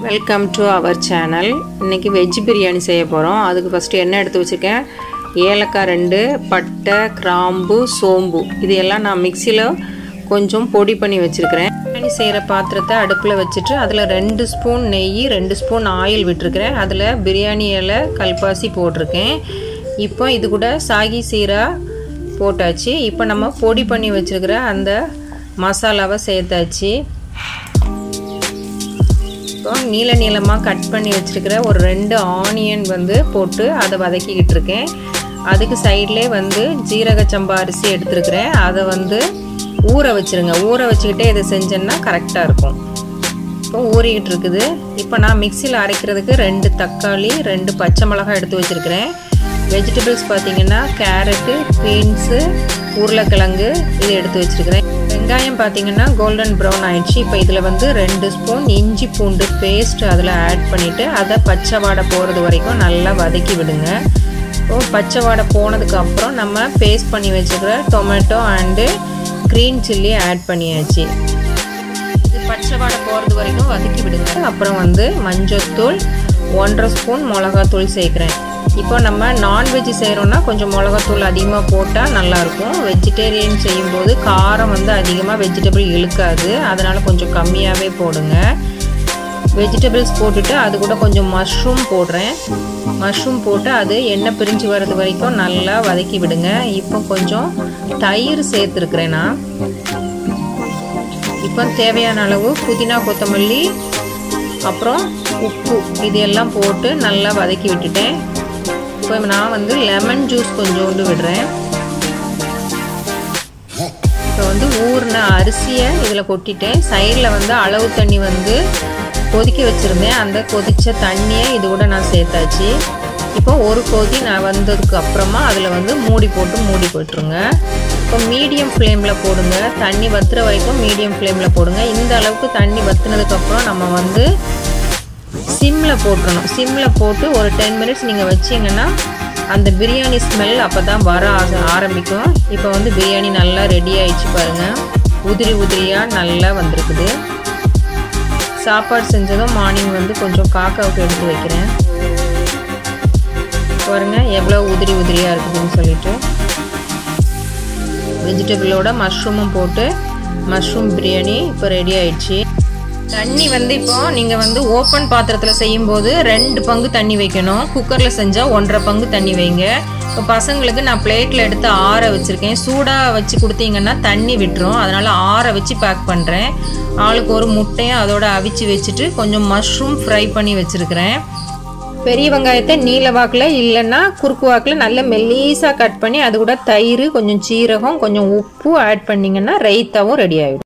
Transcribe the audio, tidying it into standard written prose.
Welcome to our channel. இன்றைக்கி veg biryani செய்ய போகிறோம். அதுக்கு ஃபஸ்ட்டு எண்ணெய் எடுத்து வச்சுருக்கேன். ஏலக்காய் 2, பட்டை, கிராம்பு, சோம்பு இது எல்லாம் நான் மிக்சியில் கொஞ்சம் பொடி பண்ணி வச்சுருக்கிறேன். பிரியாணி செய்கிற பாத்திரத்தை அடுப்பில் வச்சுட்டு அதில் 2 ஸ்பூன் நெய், 2 ஸ்பூன் ஆயில் விட்டுருக்கிறேன். அதில் பிரியாணி இலை, கல்பாசி போட்டிருக்கேன். இப்போ இது கூட சாகி சீரா போட்டாச்சு. இப்போ நம்ம பொடி பண்ணி வச்சுருக்கிற அந்த மசாலாவை சேர்த்தாச்சு. இப்போ நீல நீளமாக கட் பண்ணி வச்சுருக்கிற ஒரு 2 ஆனியன் போட்டு அதை வதக்கிக்கிட்டு இருக்கேன். அதுக்கு சைட்லேயே ஜீரக சம்பா அரிசி எடுத்துருக்கிறேன். அதை ஊற வச்சுருங்க. ஊற வச்சுக்கிட்டே இதை செஞ்சேன்னா கரெக்டாக இருக்கும். இப்போ ஊறிக்கிட்டு இருக்குது. இப்போ நான் மிக்சியில் அரைக்கிறதுக்கு 2 தக்காளி, 2 பச்சை மிளகாய் எடுத்து வச்சுருக்கிறேன். வெஜிடபிள்ஸ் பார்த்திங்கன்னா கேரட்டு, பீன்ஸு, உருளைக்கிழங்கு இது எடுத்து வச்சுருக்கிறேன். வெங்காயம் பார்த்திங்கன்னா கோல்டன் ப்ரௌன் ஆயிடுச்சு. இப்போ இதில் 2 ஸ்பூன் இஞ்சி பூண்டு பேஸ்ட் அதில் ஆட் பண்ணிவிட்டு அதை பச்சை வாடை போகிறது வரைக்கும் நல்லா வதக்கி விடுங்க. பச்சை வாடை போனதுக்கப்புறம் நம்ம பேஸ்ட் பண்ணி வச்சுக்கிற tomato and green chilli add பண்ணியாச்சு. இது பச்சை வாடை போகிறது வரைக்கும் வதக்கி விடுங்க. அப்புறம் மஞ்சள்தூள் 1.5 ஸ்பூன் மிளகாத்தூள் சேர்க்குறேன். இப்போ நம்ம நான்வெஜ் செய்கிறோன்னா கொஞ்சம் மிளகாத்தூள் அதிகமாக போட்டால் நல்லாயிருக்கும். வெஜிடேரியன் செய்யும்போது காரம் அதிகமாக வெஜிடபிள் இழுக்காது. அதனால் கொஞ்சம் கம்மியாகவே போடுங்க. வெஜிடபிள்ஸ் போட்டுட்டு அது கூட கொஞ்சம் மஷ்ரூம் போடுறேன். மஷ்ரூம் போட்டு அது எண்ணெய் பிரிஞ்சு வர்றது வரைக்கும் நல்லா வதக்கி விடுங்க. இப்போ கொஞ்சம் தயிர் சேர்த்துருக்குறேன் நான். இப்போ தேவையான அளவு புதினா, கொத்தமல்லி, அப்புறம் உப்பு இது எல்லாம் போட்டு நல்லா வதக்கி விட்டுட்டேன். இப்போ நான் லெமன் ஜூஸ் கொஞ்சோண்டு விடுறேன். இப்போ ஊறின அரிசியை இதில் கொட்டிட்டேன். சைடில் அளவு தண்ணி கொதிக்க வச்சுருந்தேன். அந்த கொதித்த தண்ணியை இது கூட நான் சேர்த்தாச்சு. இப்போ ஒரு கொதி நான் வந்ததுக்கு அப்புறமா அதில் மூடி போட்டுருங்க. இப்போ மீடியம் ஃப்ளேமில் போடுங்க. தண்ணி வத்துற வரைக்கும் மீடியம் ஃப்ளேமில் போடுங்க. இந்த அளவுக்கு தண்ணி வத்துனதுக்கப்புறம் நம்ம சிம்மில் போட்டுறணும். சிம்மில் போட்டு ஒரு 10 மினிட்ஸ் நீங்கள் வச்சிங்கன்னா அந்த பிரியாணி ஸ்மெல் அப்போ தான் வர ஆரம்பிக்கும். இப்போ பிரியாணி நல்லா ரெடி ஆகிடுச்சு பாருங்கள். உதிரி உதிரியாக நல்லா வந்திருக்குது. சாப்பாடு செஞ்சதும் மார்னிங் கொஞ்சம் காக்காவுக்கு எடுத்து வைக்கிறேன். பாருங்கள் எவ்வளோ உதிரி உதிரியாக இருக்குதுன்னு சொல்லிட்டு. வெஜிடபிளோட மஷ்ரூமும் போட்டு மஷ்ரூம் பிரியாணி இப்போ ரெடி ஆயிடுச்சு. தண்ணி இப்போ நீங்கள் ஓப்பன் பாத்திரத்தில் செய்யும்போது 2 பங்கு தண்ணி வைக்கணும். குக்கரில் செஞ்சால் 1.5 பங்கு தண்ணி வைங்க. இப்போ பசங்களுக்கு நான் பிளேட்டில் எடுத்து ஆற வச்சுருக்கேன். சூடாக வச்சு கொடுத்தீங்கன்னா தண்ணி விட்டுரும். அதனால் ஆற வச்சு பேக் பண்ணுறேன். ஆளுக்கு ஒரு முட்டையை அதோட அவிச்சு வச்சுட்டு கொஞ்சம் மஷ்ரூம் ஃப்ரை பண்ணி வச்சுருக்கிறேன். பெரிய வெங்காயத்தை நீல வாக்கில் இல்லைன்னா குறுக்கு வாக்கில் நல்ல மெல்லீஸாக கட் பண்ணி அது கூட தயிர், கொஞ்சம் சீரகம், கொஞ்சம் உப்பு ஆட் பண்ணிங்கன்னா ரைத்தாவும் ரெடி ஆகிடும்.